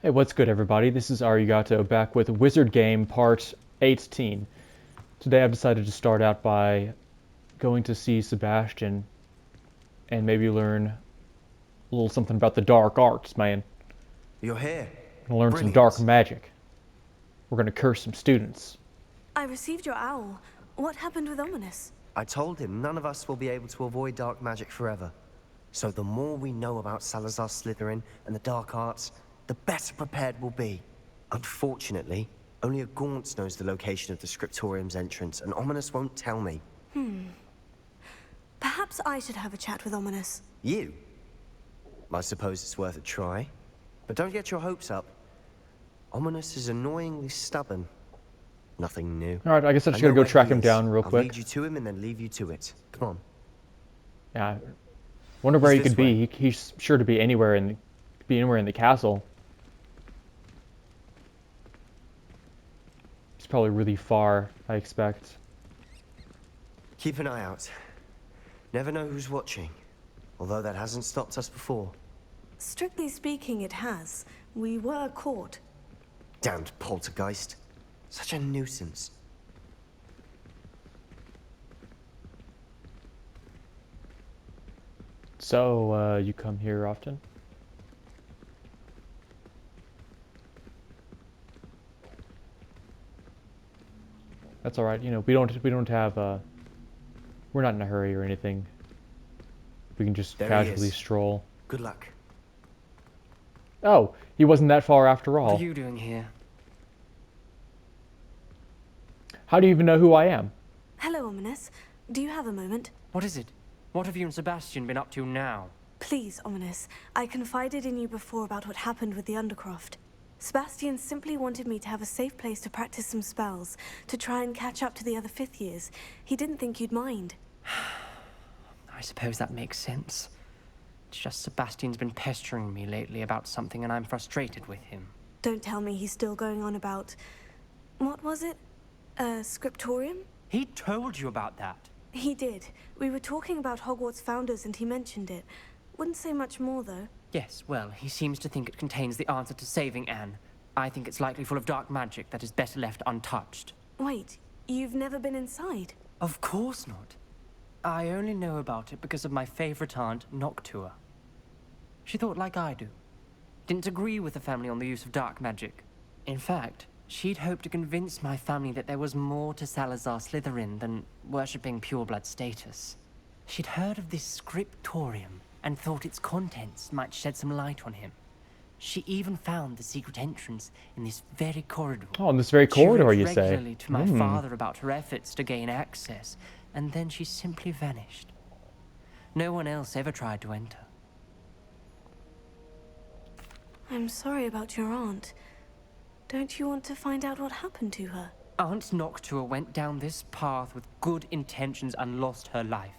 Hey, what's good, everybody? This is Arigato back with Wizard Game Part 18. Today I've decided to start out by going to see Sebastian and maybe learn a little something about the dark arts, man. You're here. I'm gonna learn some dark Brilliant. magic. We're gonna curse some students. I received your owl. What happened with Ominous? I told him none of us will be able to avoid dark magic forever. So the more we know about Salazar Slytherin and the dark arts, the better prepared we'll be. Unfortunately, only a Gaunt's knows the location of the Scriptorium's entrance, and Ominous won't tell me. Perhaps I should have a chat with Ominous. You? I suppose it's worth a try. But don't get your hopes up. Ominous is annoyingly stubborn. Nothing new. Alright, I guess I just I know gotta go where track he him is. down real I'll quick. lead you to him and then leave you to it. Come on. Yeah, wonder where he He's could this be. way. He's sure to be anywhere in the castle. He's probably really far, I expect. Keep an eye out. Never know who's watching. Although that hasn't stopped us before. Strictly speaking, it has. We were caught. Damned poltergeist. Such a nuisance. So, you come here often? That's all right. You know, we don't have we're not in a hurry or anything. We can just There he casually is. stroll. Good luck. Oh, he wasn't that far after What all. are you doing here? How do you even know who I am? Hello, Ominous. Do you have a moment? What is it? What have you and Sebastian been up to now? Please, Ominous. I confided in you before about what happened with the Undercroft. Sebastian simply wanted me to have a safe place to practice some spells, to try and catch up to the other fifth years. He didn't think you'd mind. I suppose that makes sense. It's just Sebastian's been pestering me lately about something and I'm frustrated with him. Don't tell me he's still going on about... What was it? Scriptorium? He told you about that. He did. We were talking about Hogwarts founders and he mentioned it. Wouldn't say much more, though. Yes, well, he seems to think it contains the answer to saving Anne. I think it's likely full of dark magic that is better left untouched. Wait, you've never been inside? Of course not. I only know about it because of my favorite aunt, Noctua. She thought like I do. Didn't agree with the family on the use of dark magic. In fact, she'd hoped to convince my family that there was more to Salazar Slytherin than worshipping pureblood status. She'd heard of this scriptorium and thought its contents might shed some light on him. She even found the secret entrance in this very corridor. Oh, in this very corridor, She you wrote say? regularly to my father about her efforts to gain access, and then she simply vanished. No one else ever tried to enter. I'm sorry about your aunt. Don't you want to find out what happened to her? Aunt Noctua went down this path with good intentions and lost her life.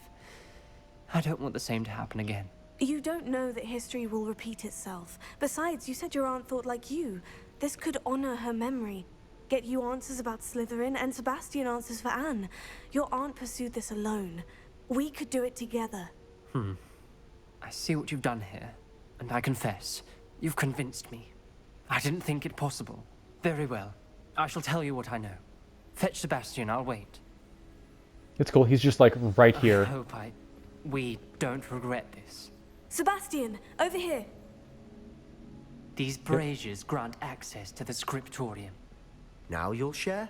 I don't want the same to happen again. You don't know that history will repeat itself. Besides, you said your aunt thought like you. This could honor her memory. Get you answers about Slytherin and Sebastian answers for Anne. Your aunt pursued this alone. We could do it together. I see what you've done here, and I confess, you've convinced me. I didn't think it possible. Very well. I shall tell you what I know. Fetch Sebastian, I'll wait. It's cool. He's just like right I here. hope we don't regret this. Sebastian, over here. These braziers grant access to the scriptorium. Now you'll share?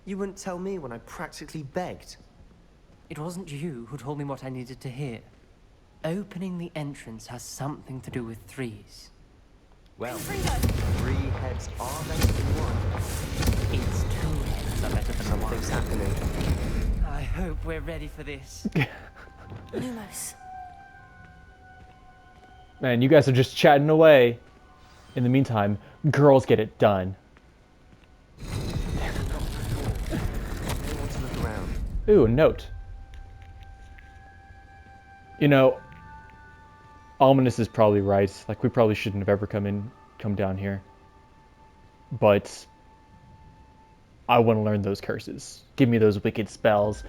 You wouldn't tell me when I practically begged. It wasn't you who told me what I needed to hear. Opening the entrance has something to do with threes. Well, 3 heads are better than 1. It's 2 heads are better than one. Something's happening. I hope we're ready for this. Lumos. Man, you guys are just chatting away. In the meantime, girls get it done. I want to look around. Ooh, a note. You know, Ominous is probably right. Like, we probably shouldn't have ever come down here. But I want to learn those curses. Give me those wicked spells.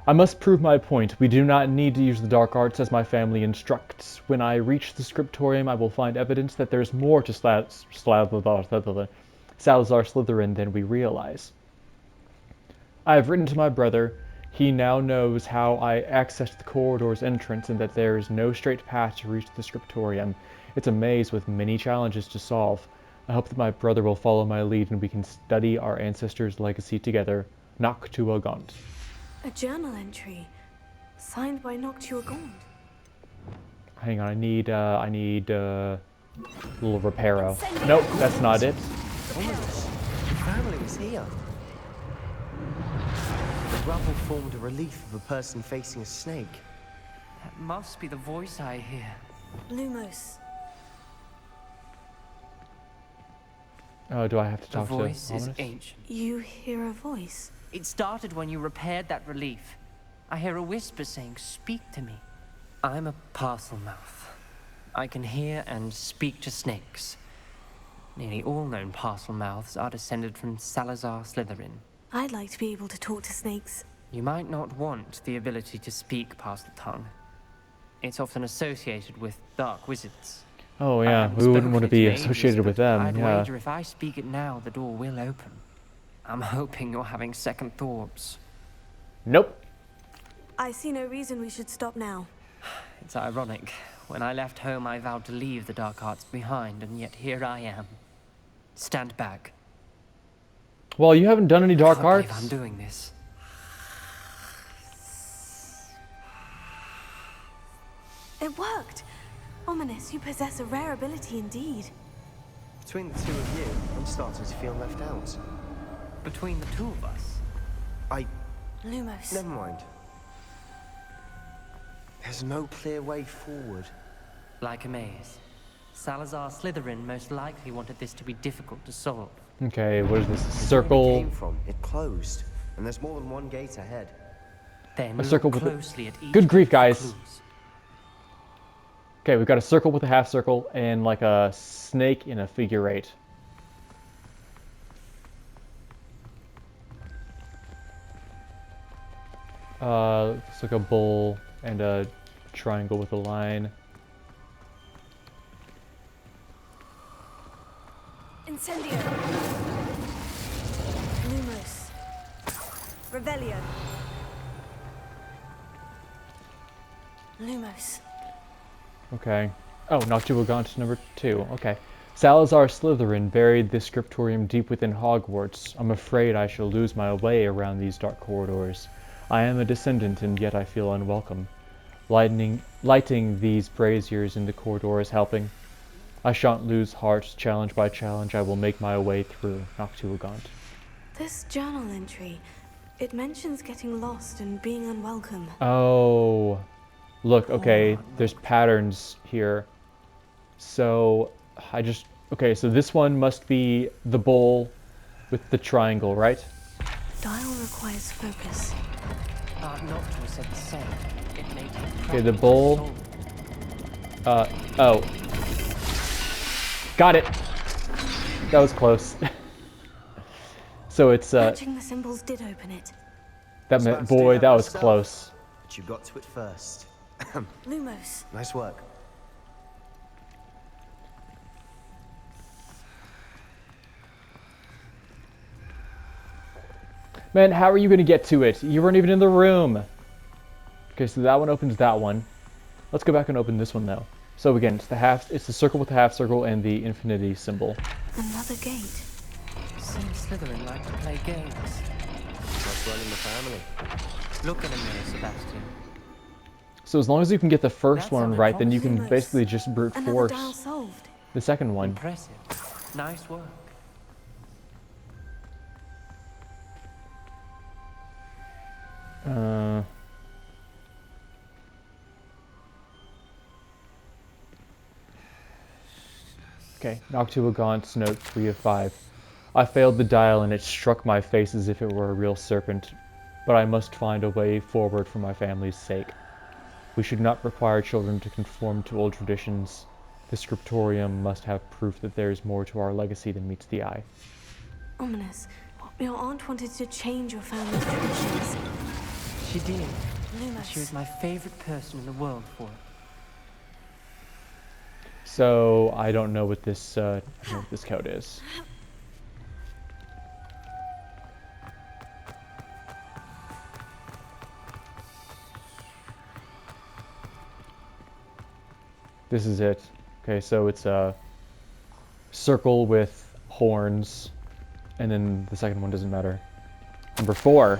I must prove my point. We do not need to use the dark arts as my family instructs. When I reach the scriptorium, I will find evidence that there's more to Salazar Slytherin than we realize. I have written to my brother. He now knows how I accessed the corridor's entrance and that there is no straight path to reach the scriptorium. It's a maze with many challenges to solve. I hope that my brother will follow my lead and we can study our ancestors' legacy together. Noctua Gaunt. A journal entry, signed by Noctua Gaunt. Hang on, I need a little reparo. Nope, that's not it. Ominous. The family is here. The rubble formed a relief of a person facing a snake. That must be the voice I hear. Lumos. Oh, do I have to The talk to voice is Ominous? ancient. You hear a voice. It started when you repaired that relief. I hear a whisper saying, "Speak to me." I'm a parcel mouth. I can hear and speak to snakes. Nearly all known parcel mouths are descended from Salazar Slytherin. I'd like to be able to talk to snakes. You might not want the ability to speak parcel tongue. It's often associated with dark wizards. Oh I yeah, haven't we wouldn't spoken want to it be in ages, associated with but them, I'd yeah. wager if I speak it now, the door will open. I'm hoping you're having second thoughts. Nope. I see no reason we should stop now. It's ironic. When I left home, I vowed to leave the dark arts behind, and yet here I am. Stand back. Well, you haven't done any dark Can't believe arts. I'm doing this. It worked! Ominous, you possess a rare ability indeed. Between the two of you, I'm starting to feel left out. Between the two of us, Lumos. Never mind. There's no clear way forward. like a maze. Salazar Slytherin most likely wanted this to be difficult to solve. Okay, what is this? The door we Circle. came from, it closed, and there's more than one gate ahead. Then A look circle with a- closely at each Good grief, of the guys. clues. Okay, we've got a circle with a half circle and like a snake in a figure eight. Looks like a bowl and a triangle with a line. Incendio. Lumos. Revelio. Lumos. Okay. Oh, Noctua Gaunt number 2. Okay. Salazar Slytherin buried this scriptorium deep within Hogwarts. I'm afraid I shall lose my way around these dark corridors. I am a descendant, and yet I feel unwelcome. Lighting these braziers in the corridor is helping. I shan't lose heart. Challenge by challenge, I will make my way through. Noctua Gaunt. This journal entry, it mentions getting lost and being unwelcome. Oh. Look, okay, there's patterns here. So, okay, so this one must be the bowl with the triangle, right? Dial requires focus. Noctua said the same. It made him Okay, the proud bowl. of his soul. Oh. Got it! That was close. So it's, Matching the symbols did open it. that was meant, about to do boy, that that was myself. close. But you got to it first. Lumos. Nice work. Man, how are you gonna get to it? You weren't even in the room. Okay, so that one opens that one. Let's go back and open this one though. So again, it's the circle with the half circle and the infinity symbol. Another gate. Seems Slytherin like to play games. That's running the family. Look in a mirror, Sebastian. So as long as you can get the first That's one on a right, then you can promise. basically just brute Another dial force solved. the second one. Impressive. Nice work. Okay, Noctua Gaunt's note 3 of 5. I failed the dial and it struck my face as if it were a real serpent, but I must find a way forward for my family's sake. We should not require children to conform to old traditions. The scriptorium must have proof that there is more to our legacy than meets the eye. Ominous. Your aunt wanted to change your family's traditions. She did. And Lumos. she was my favorite person in the world for it. So I don't know what this code is. This is it. Okay, so it's a circle with horns, and then the second one doesn't matter. Number 4,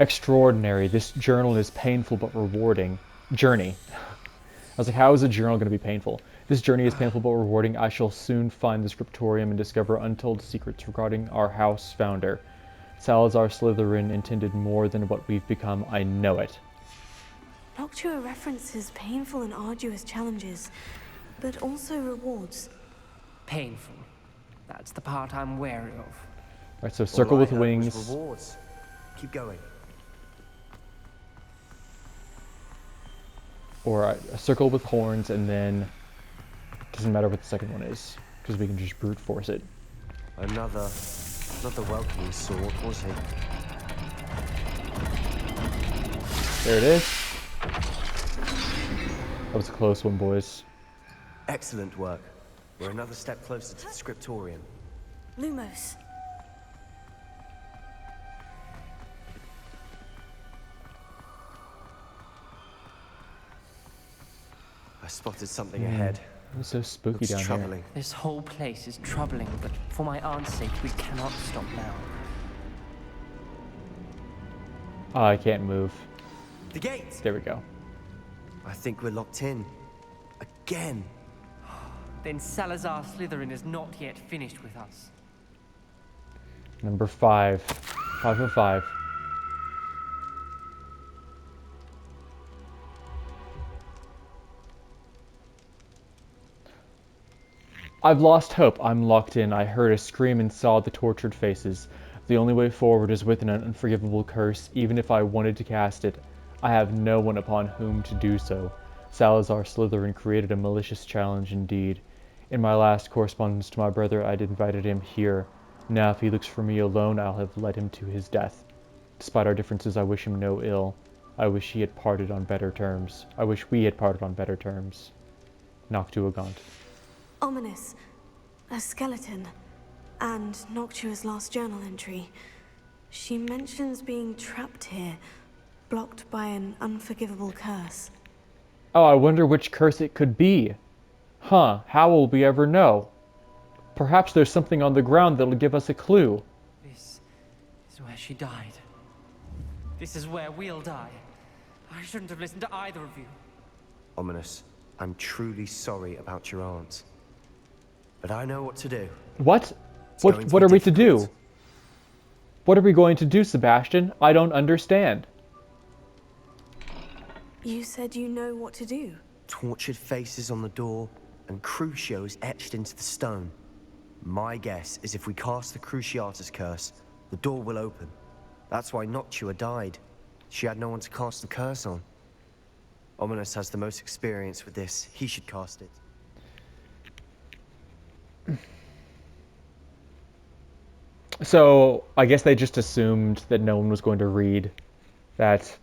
extraordinary. This journal is painful but rewarding. Journey. I was like, how is a journal going to be painful? This journey is painful but rewarding. I shall soon find the scriptorium and discover untold secrets regarding our house founder. Salazar Slytherin intended more than what we've become. I know it. Noctua references painful and arduous challenges, but also rewards. Painful. That's the part I'm wary of. Alright, so circle All I with heard was wings. rewards. Keep going. Or a circle with horns, and then doesn't matter what the second one is, because we can just brute force it. Another welcoming sword, was it? There it is. That was a close one, boys. Excellent work. We're another step closer to the scriptorium. Lumos. I spotted something ahead. It's so spooky Looks down troubling. here. This whole place is troubling, but for my aunt's sake, we cannot stop now. Oh, I can't move. The gate! There we go. I think we're locked in. Again. Then Salazar Slytherin is not yet finished with us. Number 5. 5 of 5. I've lost hope. I'm locked in. I heard a scream and saw the tortured faces. The only way forward is with an unforgivable curse. Even if I wanted to cast it, I have no one upon whom to do so. Salazar Slytherin created a malicious challenge indeed. In my last correspondence to my brother, I'd invited him here. Now, if he looks for me alone, I'll have led him to his death. Despite our differences, I wish him no ill. I wish he had parted on better terms. I wish we had parted on better terms. Noctua Gaunt. Ominous. A skeleton. And Noctua's last journal entry. She mentions being trapped here, blocked by an unforgivable curse. Oh, I wonder which curse it could be. Huh, how will we ever know? Perhaps there's something on the ground that'll give us a clue. This is where she died. This is where we'll die. I shouldn't have listened to either of you. Ominous. I'm truly sorry about your aunt. But I know what to do. What? It's going What be are we to do? difficult. What are we going to do, Sebastian? I don't understand. You said you know what to do. Tortured faces on the door, and Crucios etched into the stone. My guess is if we cast the Cruciatus curse, the door will open. That's why Noctua died. She had no one to cast the curse on. Ominous has the most experience with this. He should cast it. So, I guess they just assumed that no one was going to read that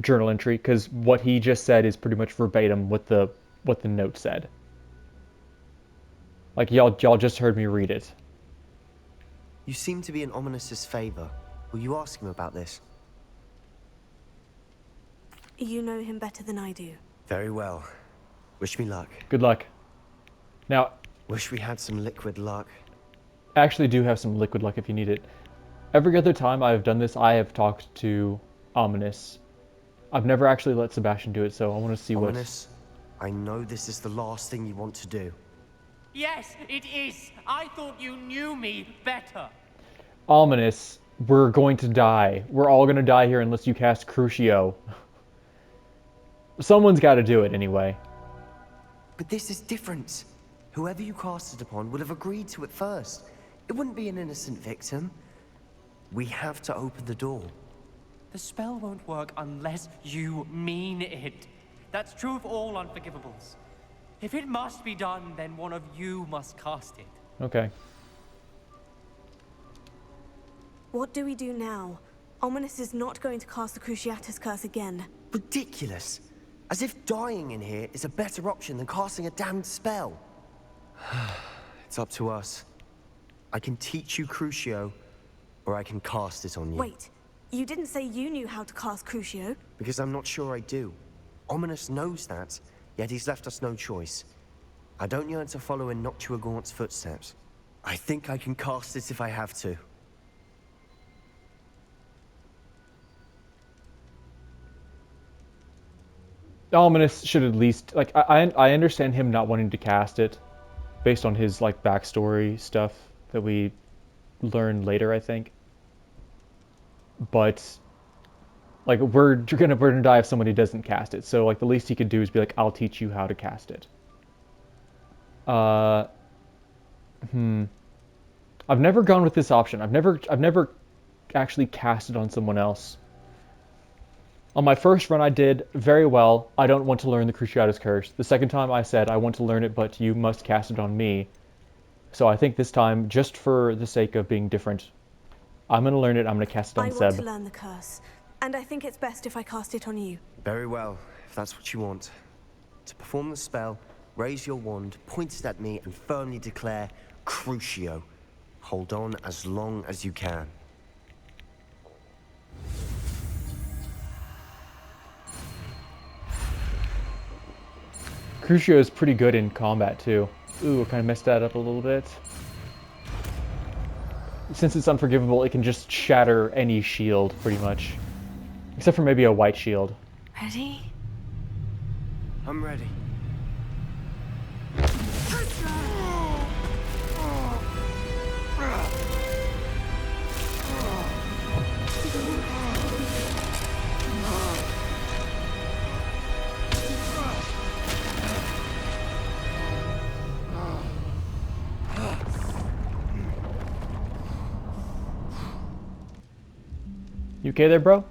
journal entry, because what he just said is pretty much verbatim what the note said. Like, y'all just heard me read it. You seem to be in Ominous's favor. Will you ask him about this? You know him better than I do. Very well. Wish me luck. Good luck. Now, Wish we had some liquid luck. I actually do have some liquid luck if you need it. Every other time I've done this, I have talked to Ominous. I've never actually let Sebastian do it, so I want to see what... Ominous, I know this is the last thing you want to do. Yes, it is. I thought you knew me better. Ominous, we're going to die. We're all going to die here unless you cast Crucio. Someone's got to do it anyway. But this is different. Whoever you cast it upon would have agreed to it first. It wouldn't be an innocent victim. We have to open the door. The spell won't work unless you mean it. That's true of all unforgivables. If it must be done, then one of you must cast it. Okay. What do we do now? Ominous is not going to cast the Cruciatus curse again. Ridiculous. As if dying in here is a better option than casting a damned spell. It's up to us. I can teach you Crucio, or I can cast it on you. Wait, you didn't say you knew how to cast Crucio? Because I'm not sure I do. Ominous knows that, yet he's left us no choice. I don't yearn to follow in Noctua Gaunt's footsteps. I think I can cast it if I have to. Ominous should at least, like, I understand him not wanting to cast it based on his, like, backstory stuff that we learn later, I think. But, like, we're gonna die if somebody doesn't cast it. So, like, the least he could do is be like, I'll teach you how to cast it. I've never gone with this option. I've never actually cast it on someone else. On my first run I did very well. I don't want to learn the Cruciatus Curse. The second time I said I want to learn it, but you must cast it on me. So I think this time, just for the sake of being different, I'm going to learn it. I'm going to cast it on Seb. I want to learn the curse, and I think it's best if I cast it on you. Very well, if that's what you want. To perform the spell, raise your wand, point it at me, and firmly declare Crucio. Hold on as long as you can. Crucio is pretty good in combat too. Ooh, I kind of messed that up a little bit. Since it's unforgivable, it can just shatter any shield, pretty much. Except for maybe a white shield. Ready? I'm ready. You okay there, bro?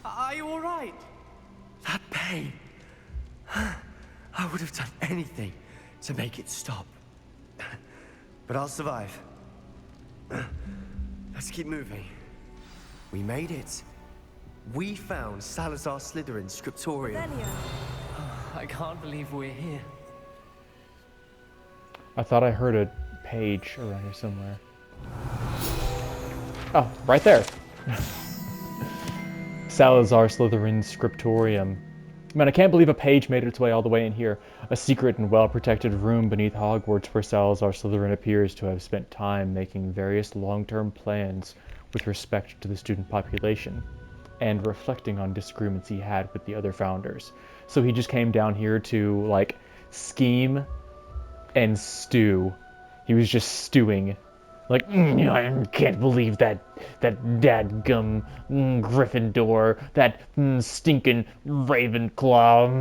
Are you alright? That pain. I would have done anything to make it stop. But I'll survive. Let's keep moving. We made it. We found Salazar Slytherin's scriptorium. Velio. I can't believe we're here. I thought I heard a page around here somewhere. Oh, right there. Salazar Slytherin's scriptorium. Man, I can't believe a page made its way all the way in here. A secret and well-protected room beneath Hogwarts where Salazar Slytherin appears to have spent time making various long-term plans with respect to the student population, and reflecting on disagreements he had with the other founders. So he just came down here to, like, scheme and stew. He was just stewing. Like, I can't believe that dadgum Gryffindor, that stinking Ravenclaw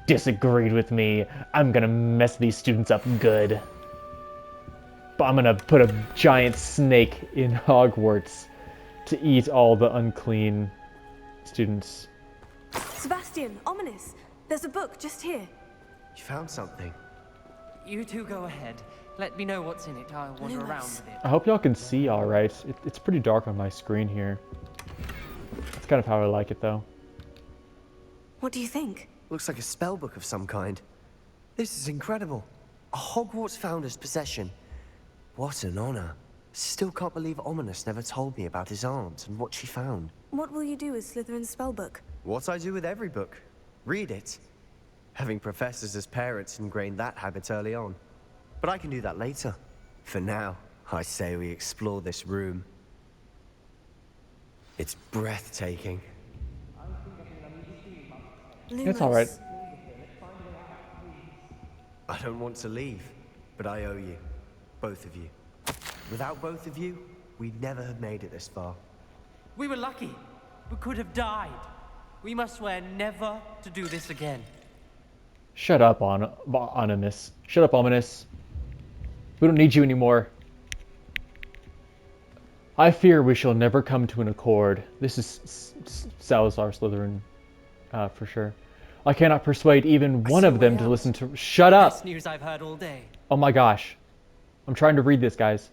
disagreed with me. I'm gonna mess these students up good. But I'm gonna put a giant snake in Hogwarts to eat all the unclean students. Sebastian, Ominous, there's a book just here. You found something. You two go ahead. Let me know what's in it. I'll wander Lumos. around with it. I hope y'all can see all right. It's pretty dark on my screen here. That's kind of how I like it, though. What do you think? Looks like a spell book of some kind. This is incredible. A Hogwarts founder's possession. What an honor. Still can't believe Ominous never told me about his aunt and what she found. What will you do with Slytherin's spellbook? What I do with every book. Read it. Having professors as parents ingrained that habit early on. But I can do that later. For now, I say we explore this room. It's breathtaking. It's all right. Lumos. I don't want to leave, but I owe you. Both of you. Without both of you, we'd never have made it this far. We were lucky. We could have died. We must swear never to do this again. Shut up, Ominous. Shut up, Ominous. We don't need you anymore. I fear we shall never come to an accord. This is Salazar Slytherin, for sure. I cannot persuade even one of them to listen to. Shut up! Best news I've heard all day. Oh my gosh. I'm trying to read this, guys.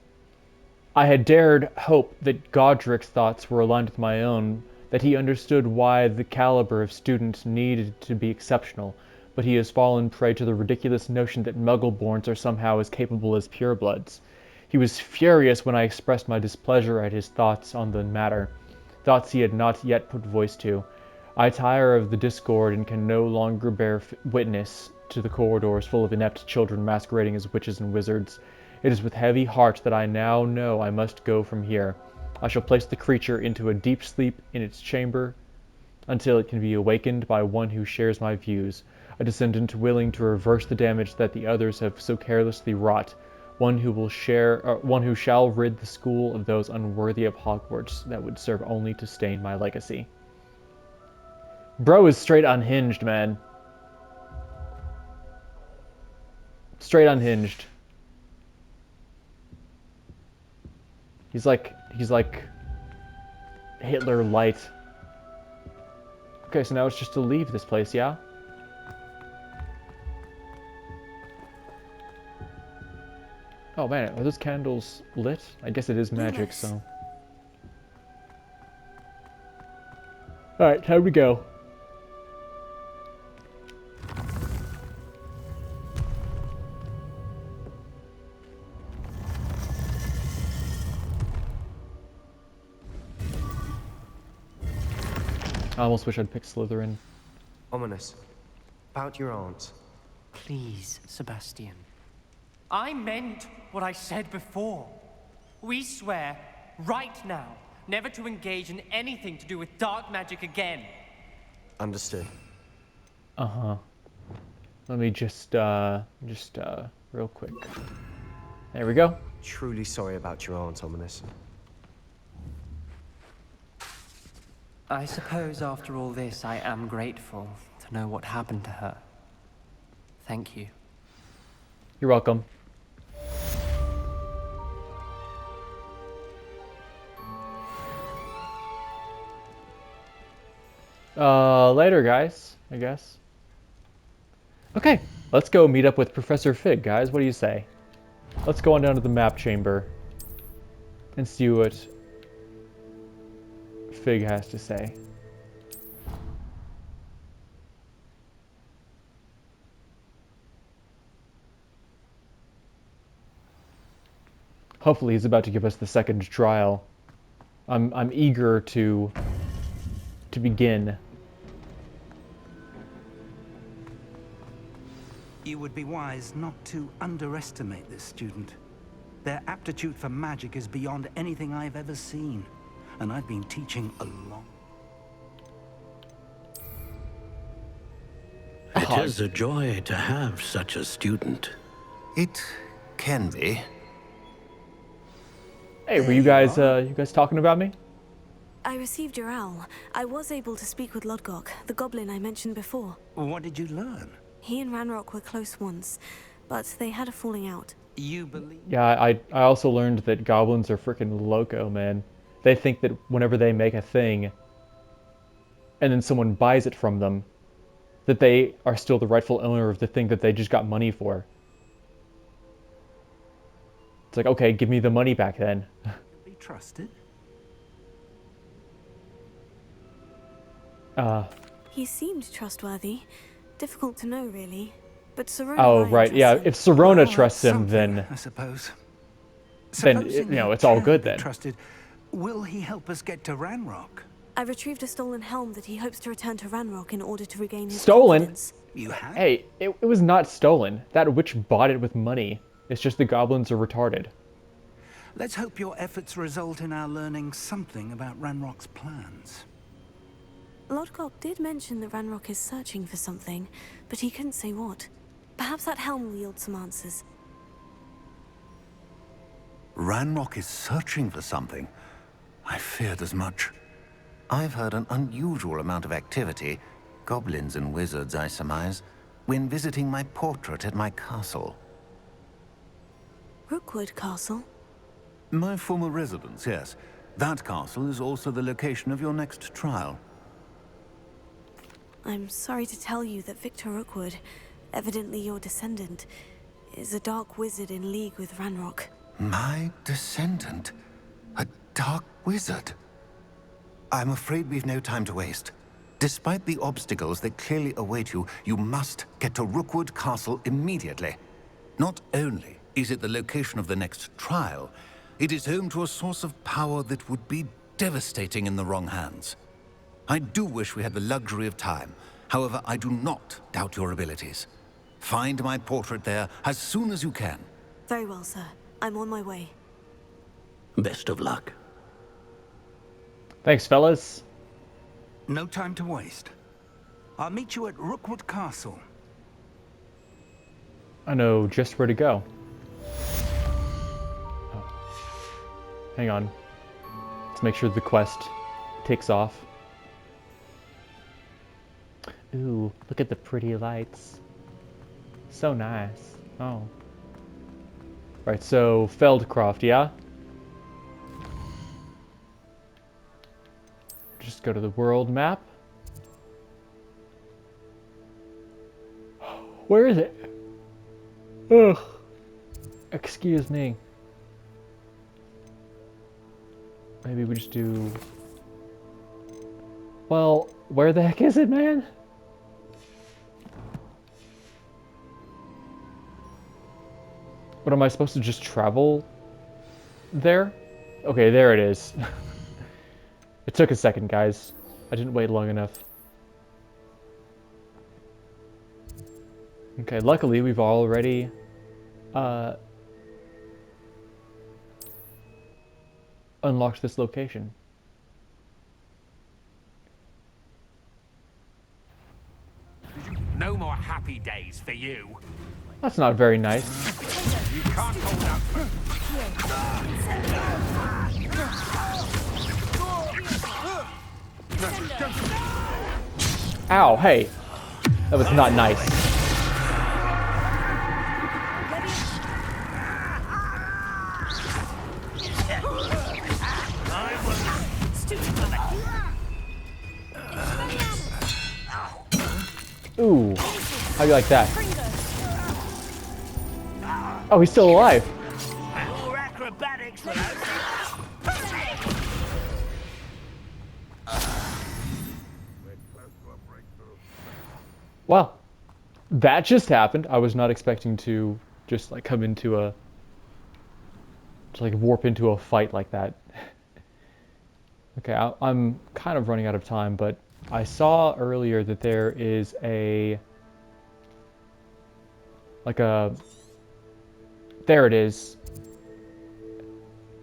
I had dared hope that Godric's thoughts were aligned with my own, that he understood why the caliber of student needed to be exceptional, but he has fallen prey to the ridiculous notion that Muggle-borns are somehow as capable as purebloods. He was furious when I expressed my displeasure at his thoughts on the matter, thoughts he had not yet put voice to. I tire of the discord and can no longer bear witness to the corridors full of inept children masquerading as witches and wizards. It is with heavy heart that I now know I must go from here. I shall place the creature into a deep sleep in its chamber until it can be awakened by one who shares my views, a descendant willing to reverse the damage that the others have so carelessly wrought, one who shall rid the school of those unworthy of Hogwarts that would serve only to stain my legacy. Bro is straight unhinged, man. Straight unhinged. He's like Hitler light. Okay, so now it's just to leave this place, yeah? Oh man, are those candles lit? I guess it is magic, Yes. so. Alright, time to go. I almost wish I'd picked Slytherin. Ominous. About your aunt. Please, Sebastian. I meant what I said before. We swear, right now, never to engage in anything to do with dark magic again. Understood. Uh-huh. Let me just real quick. There we go. Truly sorry about your aunt, Ominous. I suppose after all this, I am grateful to know what happened to her. Thank you. You're welcome. Later, guys, I guess. Okay, let's go meet up with Professor Fig, guys. What do you say? Let's go on down to the map chamber and see what Fig has to say. Hopefully he's about to give us the second trial. I'm eager to begin. You would be wise not to underestimate this student. Their aptitude for magic is beyond anything I've ever seen, and I've been teaching a long. It is a joy to have such a student. It can be. Hey, were you guys talking about me? I received your owl. I was able to speak with Lodgok, the goblin I mentioned before. What did you learn? He and Ranrock were close once, but they had a falling out. You believe? Yeah, I also learned that goblins are freaking loco, man. They think that whenever they make a thing, and then someone buys it from them, that they are still the rightful owner of the thing that they just got money for. It's like, okay, give me the money back then. Be trusted? He seemed trustworthy. Difficult to know, really. But Serona Oh, Ryan right, yeah. trusts him. If Serona Well, trusts him, something, then I suppose. Then, Supposing you know, he it's all can good be then. Trusted, will he help us get to Ranrock? I retrieved a stolen helm that he hopes to return to Ranrock in order to regain his Stolen? confidence. You have? hey, it was not stolen. That witch bought it with money. It's just the goblins are retarded. Let's hope your efforts result in our learning something about Ranrock's plans. Lodgok did mention that Ranrock is searching for something, but he couldn't say what. Perhaps that helm will yield some answers. Ranrock is searching for something. I feared as much. I've heard an unusual amount of activity, goblins and wizards, I surmise, when visiting my portrait at my castle. Rookwood Castle? My former residence, yes. That castle is also the location of your next trial. I'm sorry to tell you that Victor Rookwood, evidently your descendant, is a dark wizard in league with Ranrock. My descendant? A dark wizard? I'm afraid we've no time to waste. Despite the obstacles that clearly await you, you must get to Rookwood Castle immediately. Not only is it the location of the next trial, it is home to a source of power that would be devastating in the wrong hands. I do wish we had the luxury of time. However, I do not doubt your abilities. Find my portrait there as soon as you can. Very well, sir. I'm on my way. Best of luck. Thanks, fellas. No time to waste. I'll meet you at Rookwood Castle. I know just where to go. Oh. Hang on. Let's make sure the quest takes off. Ooh, look at the pretty lights. So nice. Oh. Right, so Feldcroft, yeah? Just go to the world map. Where is it? Ugh. Excuse me. Maybe we just do... Well, where the heck is it, man? What, am I supposed to just travel there? Okay, there it is. It took a second, guys. I didn't wait long enough. Okay, luckily we've already unlocked this location. No more happy days for you. That's not very nice. You can't hold up. Ow, hey. That was not nice. Ooh, how do you like that? Oh, he's still alive. More acrobatics than Wow, that just happened. I was not expecting to just like come into a, to like warp into a fight like that. Okay, I'm kind of running out of time, but I saw earlier that there is a, like a, there it is,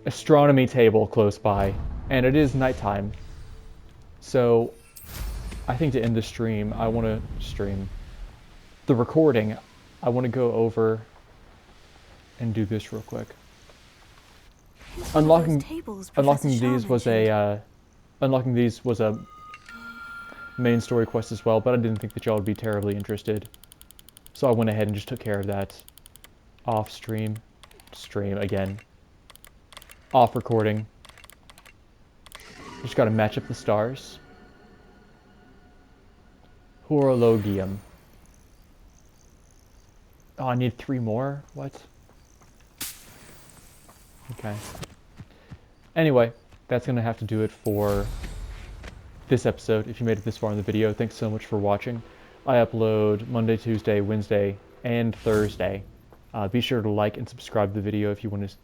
astronomy table close by, and it is nighttime. So I think to end the stream, I want to stream the recording. I want to go over and do this real quick. Unlocking these was a main story quest as well, but I didn't think that y'all would be terribly interested, so I went ahead and just took care of that off stream again, off recording. Just gotta match up the stars. Horologium. Oh, I need 3 more? What? Okay. Anyway, that's gonna have to do it for this episode. If you made it this far in the video, thanks so much for watching. I upload Monday, Tuesday, Wednesday, and Thursday. Be sure to like and subscribe to the video if you want to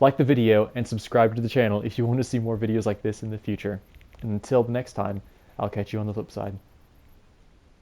like the video and subscribe to the channel if you want to see more videos like this in the future. And until next time, I'll catch you on the flip side.